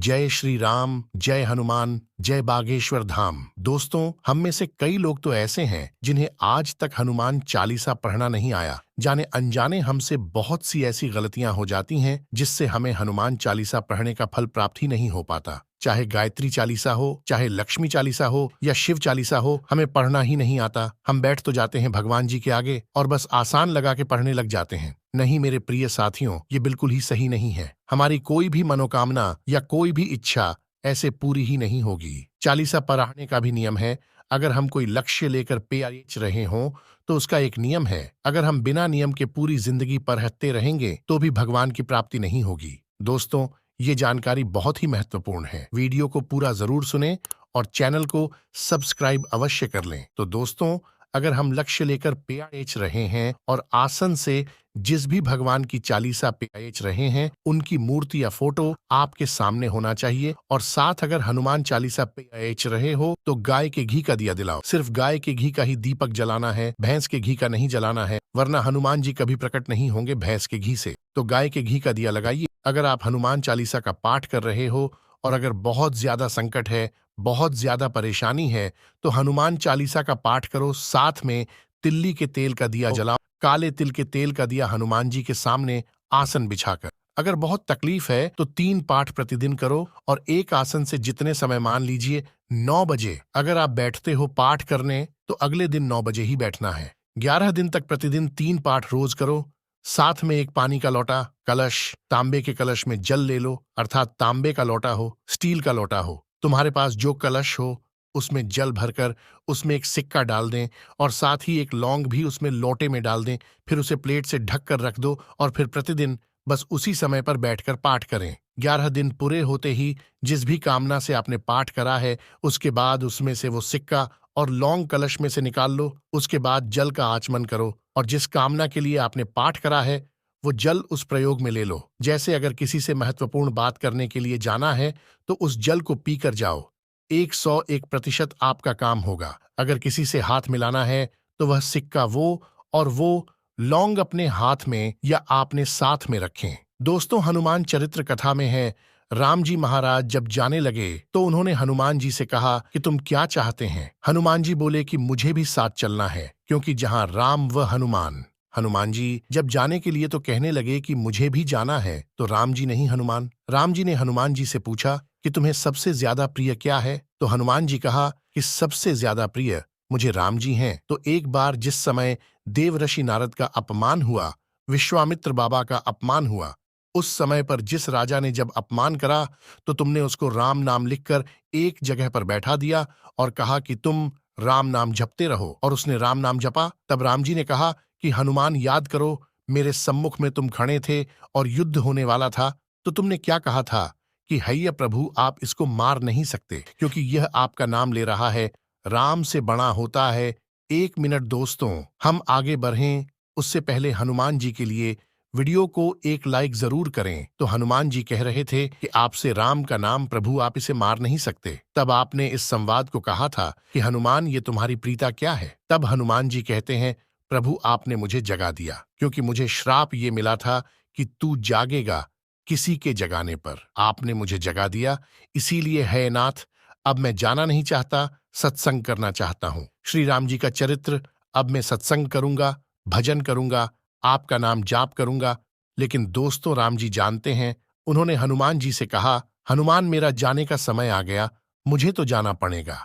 जय श्री राम, जय हनुमान, जय बागेश्वर धाम। दोस्तों, हम में से कई लोग तो ऐसे हैं जिन्हें आज तक हनुमान चालीसा पढ़ना नहीं आया। जाने अनजाने हमसे बहुत सी ऐसी गलतियां हो जाती हैं जिससे हमें हनुमान चालीसा पढ़ने का फल प्राप्त ही नहीं हो पाता। चाहे गायत्री चालीसा हो, चाहे लक्ष्मी चालीसा हो या शिव चालीसा हो, हमें पढ़ना ही नहीं आता। हम बैठ तो जाते हैं भगवान जी के आगे और बस आसान लगा के पढ़ने लग जाते हैं। नहीं मेरे प्रिय साथियों, ये बिल्कुल ही सही नहीं है। हमारी कोई भी मनोकामना या कोई भी इच्छा ऐसे पूरी ही नहीं होगी। चालीसा पढ़ने का भी नियम है। अगर हम कोई लक्ष्य लेकर पेच रहे हों तो उसका एक नियम है। अगर हम बिना नियम के पूरी जिंदगी पढ़ते रहेंगे तो भी भगवान की प्राप्ति नहीं होगी। दोस्तों, ये जानकारी बहुत ही महत्वपूर्ण है। वीडियो को पूरा जरूर सुनें और चैनल को सब्सक्राइब अवश्य कर लें। तो दोस्तों, अगर हम लक्ष्य लेकर पेच रहे हैं और आसन से जिस भी भगवान की चालीसा पेच रहे हैं उनकी मूर्ति या फोटो आपके सामने होना चाहिए। और साथ अगर हनुमान चालीसा पेच रहे हो तो गाय के घी का दिया दिलाओ। सिर्फ गाय के घी का ही दीपक जलाना है, भैंस के घी का नहीं जलाना है, वरना हनुमान जी कभी प्रकट नहीं होंगे भैंस के घी से। तो गाय के घी का दिया लगाइए। अगर आप हनुमान चालीसा का पाठ कर रहे हो और अगर बहुत ज्यादा संकट है, बहुत ज्यादा परेशानी है, तो हनुमान चालीसा का पाठ करो। साथ में तिल्ली के तेल का दिया जलाओ। काले तिल के तेल का दिया हनुमान जी के सामने आसन बिछाकर। अगर बहुत तकलीफ है तो 3 पाठ प्रतिदिन करो और एक आसन से जितने समय, मान लीजिए 9 बजे अगर आप बैठते हो पाठ करने तो अगले दिन 9 बजे ही बैठना है। 11 दिन तक प्रतिदिन 3 पाठ रोज करो। साथ में एक पानी का लोटा, कलश, तांबे के कलश में जल ले लो, अर्थात तांबे का लोटा हो, स्टील का लोटा हो, तुम्हारे पास जो कलश हो उसमें जल भरकर उसमें एक सिक्का डाल दें और साथ ही एक लौंग भी उसमें लोटे में डाल दें। फिर उसे प्लेट से ढक कर रख दो और फिर प्रतिदिन बस उसी समय पर बैठकर पाठ करें। 11 दिन पूरे होते ही जिस भी कामना से आपने पाठ करा है उसके बाद उसमें से वो सिक्का और लौंग कलश में से निकाल लो। उसके बाद जल का आचमन करो और जिस कामना के लिए आपने पाठ करा है वो जल उस प्रयोग में ले लो। जैसे अगर किसी से महत्वपूर्ण बात करने के लिए जाना है तो उस जल को पीकर जाओ। 101% आपका काम होगा। अगर किसी से हाथ मिलाना है तो वह सिक्का वो लौंग अपने हाथ में या आपने साथ में रखें। दोस्तों, हनुमान चरित्र कथा में है, राम जी महाराज जब जाने लगे तो उन्होंने हनुमान जी से कहा कि तुम क्या चाहते हैं। हनुमान जी बोले कि मुझे भी साथ चलना है, क्योंकि जहां राम व हनुमान। हनुमान जी जब जाने के लिए तो कहने लगे कि मुझे भी जाना है, तो राम जी नहीं हनुमान। राम जी ने हनुमान जी से पूछा कि तुम्हें सबसे ज्यादा प्रिय क्या है। तो हनुमान जी कहा कि सबसे ज्यादा प्रिय मुझे राम जी हैं। तो एक बार जिस समय देवऋषि नारद का अपमान हुआ, विश्वामित्र बाबा का अपमान हुआ, उस समय पर जिस राजा ने जब अपमान करा तो तुमने उसको राम नाम लिखकर एक जगह पर बैठा दिया और कहा कि तुम राम नाम जपते रहो, और उसने राम नाम जपा। तब राम जी ने कहा कि हनुमान, याद करो, मेरे सम्मुख में तुम खड़े थे और युद्ध होने वाला था, तो तुमने क्या कहा था कि हैया प्रभु, आप इसको मार नहीं सकते क्योंकि यह आपका नाम ले रहा है, राम से बड़ा होता है। 1 मिनट दोस्तों, हम आगे बढ़ें उससे पहले हनुमान जी के लिए वीडियो को एक लाइक जरूर करें। तो हनुमान जी कह रहे थे कि आपसे राम का नाम, प्रभु आप इसे मार नहीं सकते। तब आपने इस संवाद को कहा था कि हनुमान, ये तुम्हारी प्रीता क्या है। तब हनुमान जी कहते हैं, प्रभु आपने मुझे जगा दिया, क्योंकि मुझे श्राप ये मिला था कि तू जागेगा किसी के जगाने पर। आपने मुझे जगा दिया, इसीलिए है नाथ, अब मैं जाना नहीं चाहता, सत्संग करना चाहता हूँ। श्री राम जी का चरित्र, अब मैं सत्संग करूंगा, भजन करूंगा, आपका नाम जाप करूंगा। लेकिन दोस्तों, राम जी जानते हैं, उन्होंने हनुमान जी से कहा, हनुमान मेरा जाने का समय आ गया, मुझे तो जाना पड़ेगा।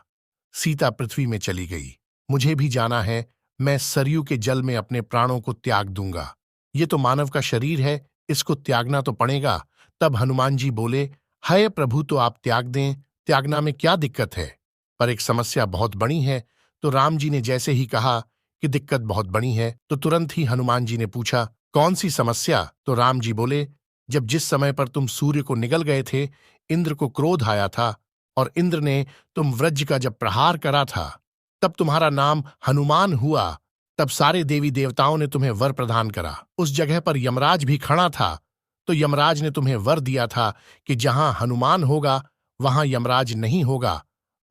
सीता पृथ्वी में चली गई, मुझे भी जाना है, मैं सरयू के जल में अपने प्राणों को त्याग दूंगा। ये तो मानव का शरीर है, इसको त्यागना तो पड़ेगा। तब हनुमान जी बोले, हाय प्रभु, तो आप त्याग दें, त्यागना में क्या दिक्कत है, पर एक समस्या बहुत बड़ी है। तो राम जी ने जैसे ही कहा कि दिक्कत बहुत बड़ी है, तो तुरंत ही हनुमान जी ने पूछा, कौन सी समस्या। तो राम जी बोले, जब जिस समय पर तुम सूर्य को निगल गए थे, इंद्र को क्रोध आया था और इंद्र ने तुम वज्र का जब प्रहार करा था, तब तुम्हारा नाम हनुमान हुआ। तब सारे देवी देवताओं ने तुम्हें वर प्रदान करा। उस जगह पर यमराज भी खड़ा था, तो यमराज ने तुम्हें वर दिया था कि जहां हनुमान होगा वहां यमराज नहीं होगा।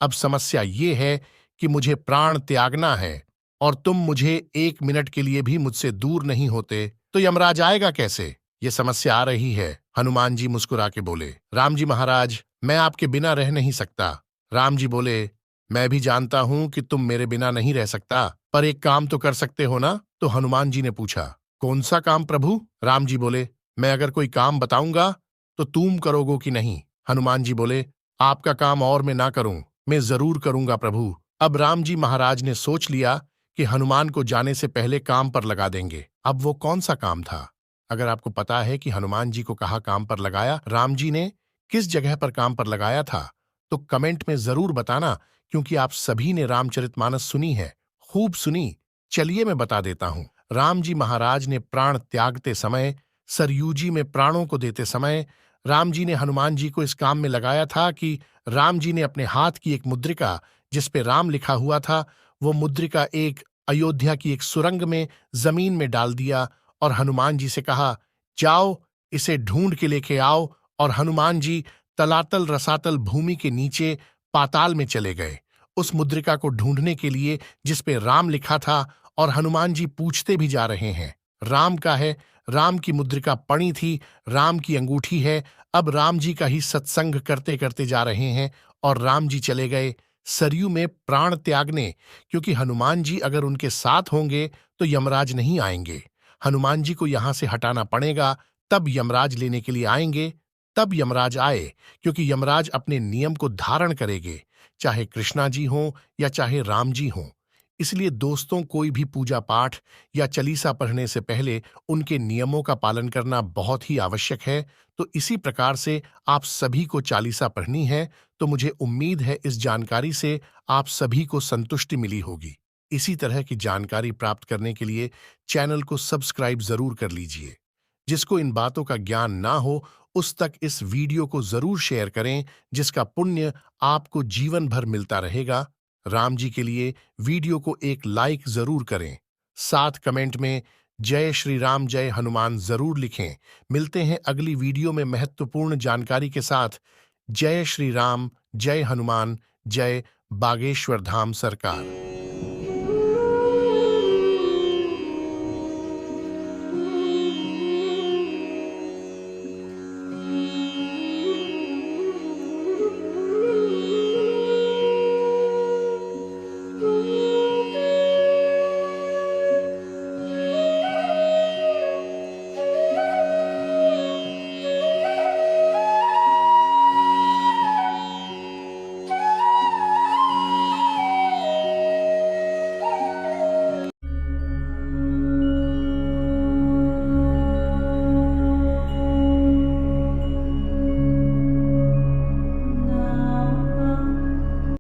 अब समस्या ये है कि मुझे प्राण त्यागना है और तुम मुझे 1 मिनट के लिए भी मुझसे दूर नहीं होते, तो यमराज आएगा कैसे। ये समस्या आ रही है। हनुमान जी मुस्कुरा के बोले, राम जी महाराज, मैं आपके बिना रह नहीं सकता। राम जी बोले, मैं भी जानता हूं कि तुम मेरे बिना नहीं रह सकता, पर एक काम तो कर सकते हो ना? तो हनुमान जी ने पूछा, कौन सा काम प्रभु? राम जी बोले, मैं अगर कोई काम बताऊंगा तो तुम करोगे कि नहीं? हनुमान जी बोले, आपका काम और मैं ना करूं, मैं जरूर करूंगा प्रभु। अब राम जी महाराज ने सोच लिया कि हनुमान को जाने से पहले काम पर लगा देंगे। अब वो कौन सा काम था? अगर आपको पता है कि हनुमान जी को कहाँ काम पर लगाया, राम जी ने किस जगह पर काम पर लगाया था, तो कमेंट में जरूर बताना, क्योंकि आप सभी ने रामचरितमानस सुनी है, खूब सुनी। चलिए मैं बता देता हूं। राम जी महाराज ने प्राण त्यागते समय, सरयू जी में प्राणों को देते समय, राम जी ने हनुमान जी को इस काम में लगाया था कि राम जी ने अपने हाथ की एक मुद्रिका, जिस पे राम लिखा हुआ था, वो मुद्रिका एक अयोध्या की एक सुरंग में जमीन में डाल दिया और हनुमान जी से कहा, जाओ इसे ढूंढ के लेके आओ। और हनुमान जी तलातल रसातल भूमि के नीचे पाताल में चले गए उस मुद्रिका को ढूंढने के लिए जिस पे राम लिखा था। और हनुमान जी पूछते भी जा रहे हैं, राम का है? राम की मुद्रिका पड़ी थी, राम की अंगूठी है। अब राम जी का ही सत्संग करते करते जा रहे हैं और राम जी चले गए सरयू में प्राण त्यागने, क्योंकि हनुमान जी अगर उनके साथ होंगे तो यमराज नहीं आएंगे। हनुमान जी को यहां से हटाना पड़ेगा, तब यमराज लेने के लिए आएंगे। तब यमराज आए, क्योंकि यमराज अपने नियम को धारण करेंगे, चाहे कृष्णा जी हों या चाहे राम जी हों। इसलिए दोस्तों, कोई भी पूजा पाठ या चालीसा पढ़ने से पहले उनके नियमों का पालन करना बहुत ही आवश्यक है। तो इसी प्रकार से आप सभी को चालीसा पढ़नी है, तो मुझे उम्मीद है इस जानकारी से आप सभी को संतुष्टि मिली होगी। इसी तरह की जानकारी प्राप्त करने के लिए चैनल को सब्सक्राइब जरूर कर लीजिए। जिसको इन बातों का ज्ञान ना हो, उस तक इस वीडियो को जरूर शेयर करें, जिसका पुण्य आपको जीवन भर मिलता रहेगा। राम जी के लिए वीडियो को एक लाइक जरूर करें, साथ कमेंट में जय श्री राम जय हनुमान जरूर लिखें। मिलते हैं अगली वीडियो में महत्वपूर्ण जानकारी के साथ। जय श्री राम, जय हनुमान, जय बागेश्वर धाम सरकार।